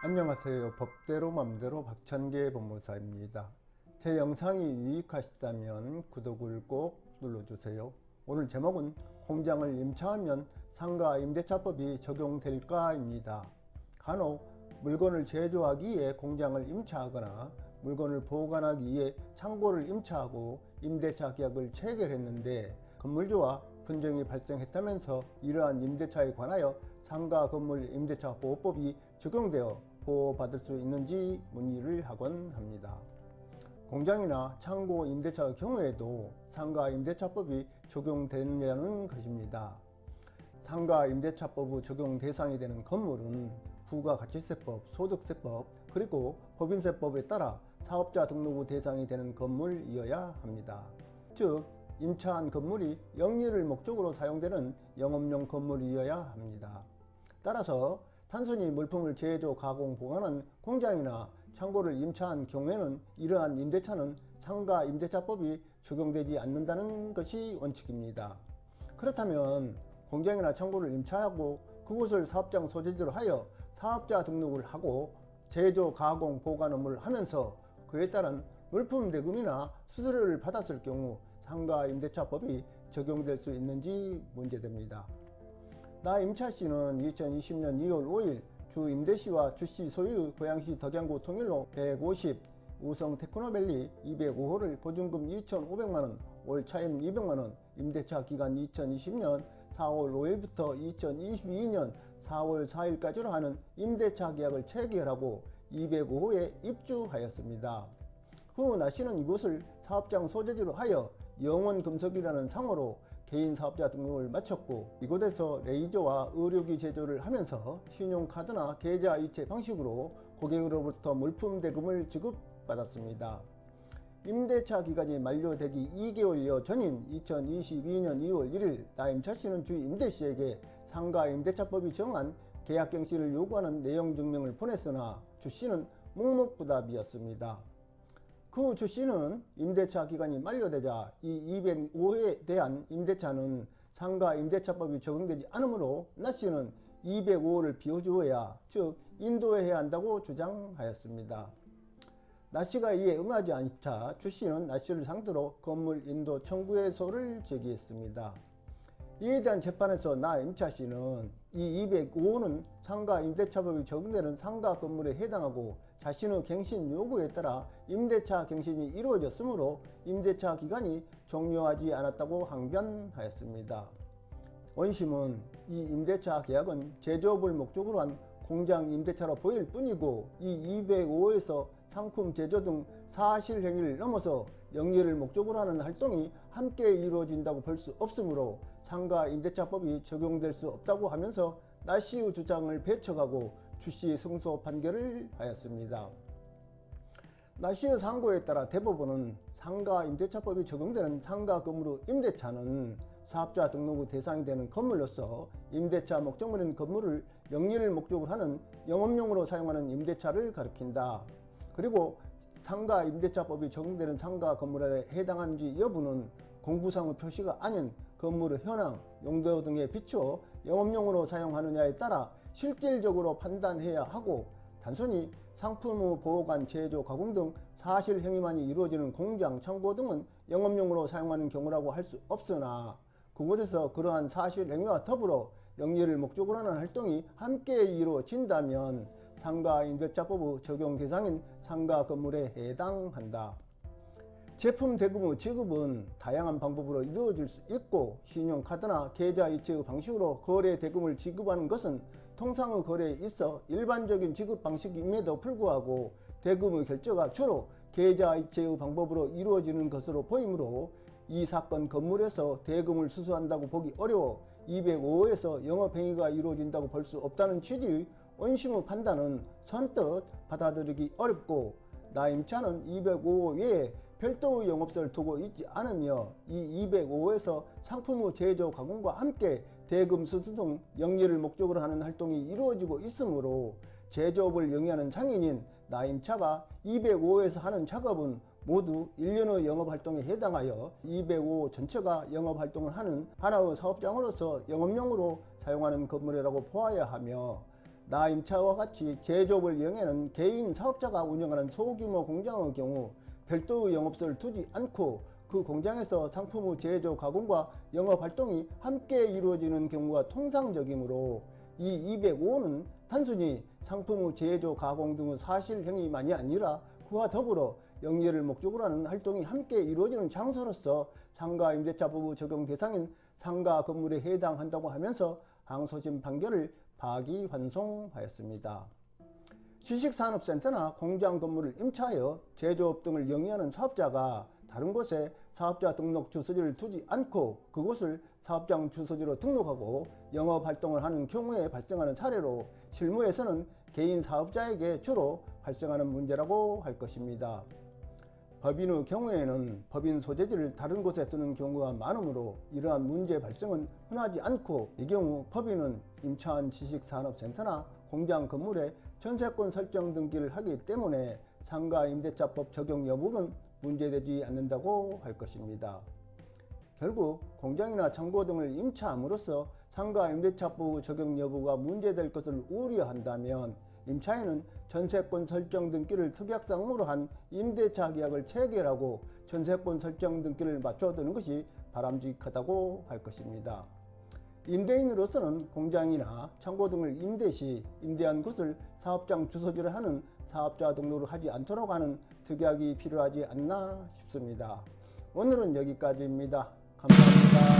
안녕하세요. 법대로 맘대로 박찬계 법무사입니다. 제 영상이 유익하시다면 구독을 꼭 눌러주세요. 오늘 제목은 공장을 임차하면 상가 임대차법이 적용될까입니다. 간혹 물건을 제조하기 위해 공장을 임차하거나 물건을 보관하기 위해 창고를 임차하고 임대차 계약을 체결했는데 건물주와 분쟁이 발생했다면서 이러한 임대차에 관하여 상가 건물 임대차 보호법이 적용되어 보호받을 수 있는지 문의를 하곤 합니다. 공장이나 창고 임대차의 경우에도 상가 임대차법이 적용되느냐는 것입니다. 상가 임대차법 적용 대상이 되는 건물은 부가가치세법, 소득세법, 그리고 법인세법에 따라 사업자 등록 후 대상이 되는 건물이어야 합니다. 즉 임차한 건물이 영리를 목적으로 사용되는 영업용 건물이어야 합니다. 따라서 단순히 물품을 제조, 가공, 보관하는 공장이나 창고를 임차한 경우에는 이러한 임대차는 상가 임대차법이 적용되지 않는다는 것이 원칙입니다. 그렇다면 공장이나 창고를 임차하고 그곳을 사업장 소재지로 하여 사업자 등록을 하고 제조, 가공, 보관 업무를 하면서 그에 따른 물품 대금이나 수수료를 받았을 경우 상가 임대차법이 적용될 수 있는지 문제됩니다. 나 임차씨는 2020년 2월 5일 주 임대시와 주씨 소유 고양시 덕양구 통일로 150 우성 테크노밸리 205호를 보증금 2,500만원, 월 차임 200만원, 임대차 기간 2020년 4월 5일부터 2022년 4월 4일까지로 하는 임대차 계약을 체결하고 205호에 입주하였습니다. 후 나씨는 이곳을 사업장 소재지로 하여 영원금속이라는 상호로 개인 사업자 등록을 마쳤고 이곳에서 레이저와 의료기 제조를 하면서 신용카드나 계좌 이체 방식으로 고객으로부터 물품 대금을 지급받았습니다. 임대차 기간이 만료되기 2개월여 전인 2022년 2월 1일 나 임차씨는 주 임대씨에게 상가 임대차법이 정한 계약갱신을 요구하는 내용 증명을 보냈으나 주씨는 묵묵부답이었습니다. 그 주씨는 임대차 기간이 만료되자 이 205호에 대한 임대차는 상가 임대차법이 적용되지 않으므로 나씨는 205호를 비워주어야 즉 인도해야 한다고 주장하였습니다. 나씨가 이에 응하지 않자 주씨는 나씨를 상대로 건물 인도 청구해소를 제기했습니다. 이에 대한 재판에서 나 임차씨는 이 205호는 상가 임대차법이 적용되는 상가 건물에 해당하고 자신의 갱신 요구에 따라 임대차 갱신이 이루어졌으므로 임대차 기간이 종료하지 않았다고 항변하였습니다. 원심은 이 임대차 계약은 제조업을 목적으로 한 공장 임대차로 보일 뿐이고 이 205호에서 상품 제조 등 사실 행위를 넘어서 영리를 목적으로 하는 활동이 함께 이루어진다고 볼 수 없으므로 상가 임대차법이 적용될 수 없다고 하면서 나씨의 주장을 배척하고 주씨 승소 판결을 하였습니다. 나씨의 상고에 따라 대법원은 상가 임대차법이 적용되는 상가 건물의 임대차는 사업자 등록 후 대상이 되는 건물로서 임대차 목적물인 건물을 영리를 목적으로 하는 영업용으로 사용하는 임대차를 가리킨다. 그리고 상가 임대차법이 적용되는 상가 건물에 해당하는지 여부는 공부상의 표시가 아닌 건물의 현황, 용도 등에 비추어 영업용으로 사용하느냐에 따라 실질적으로 판단해야 하고 단순히 상품의 보관, 제조, 가공 등 사실 행위만이 이루어지는 공장, 창고 등은 영업용으로 사용하는 경우라고 할 수 없으나 그곳에서 그러한 사실 행위와 더불어 영리를 목적으로 하는 활동이 함께 이루어진다면 상가 임대차법 적용 대상인 상가 건물에 해당한다. 제품 대금의 지급은 다양한 방법으로 이루어질 수 있고 신용카드나 계좌 이체의 방식으로 거래 대금을 지급하는 것은 통상의 거래에 있어 일반적인 지급 방식임에도 불구하고 대금의 결제가 주로 계좌 이체의 방법으로 이루어지는 것으로 보이므로 이 사건 건물에서 대금을 수수한다고 보기 어려워 205호에서 영업행위가 이루어진다고 볼 수 없다는 취지의 원심의 판단은 선뜻 받아들이기 어렵고 나 임차는 205호 외에 별도의 영업소를 두고 있지 않으며 이 205호에서 상품의 제조 가공과 함께 대금 수수 등 영리를 목적으로 하는 활동이 이루어지고 있으므로 제조업을 영위하는 상인인 나 임차가 205호에서 하는 작업은 모두 1년의 영업활동에 해당하여 205호 전체가 영업활동을 하는 하나의 사업장으로서 영업용으로 사용하는 건물이라고 보아야 하며 나 임차와 같이 제조업을 영위하는 개인 사업자가 운영하는 소규모 공장의 경우 별도의 영업소를 두지 않고 그 공장에서 상품의 제조, 가공과 영업 활동이 함께 이루어지는 경우가 통상적이므로 이 205호는 단순히 상품의 제조, 가공 등의 사실행위만이 아니라 그와 더불어 영리를 목적으로 하는 활동이 함께 이루어지는 장소로서 상가 임대차 법의 적용 대상인 상가 건물에 해당한다고 하면서 항소심 판결을 파기환송하였습니다. 주식산업센터나 공장 건물을 임차하여 제조업 등을 영위하는 사업자가 다른 곳에 사업자 등록 주소지를 두지 않고 그곳을 사업장 주소지로 등록하고 영업활동을 하는 경우에 발생하는 사례로 실무에서는 개인 사업자에게 주로 발생하는 문제라고 할 것입니다. 법인의 경우에는 법인 소재지를 다른 곳에 두는 경우가 많으므로 이러한 문제 발생은 흔하지 않고 이 경우 법인은 임차한 지식산업센터나 공장 건물에 전세권 설정 등기를 하기 때문에 상가임대차법 적용 여부는 문제되지 않는다고 할 것입니다. 결국 공장이나 창고 등을 임차함으로써 상가임대차법 적용 여부가 문제될 것을 우려한다면 임차인은 전세권 설정 등기를 특약상으로 한 임대차 계약을 체결하고 전세권 설정 등기를 맞춰두는 것이 바람직하다고 할 것입니다. 임대인으로서는 공장이나 창고 등을 임대 시 임대한 곳을 사업장 주소지로 하는 사업자 등록을 하지 않도록 하는 특약이 필요하지 않나 싶습니다. 오늘은 여기까지입니다. 감사합니다.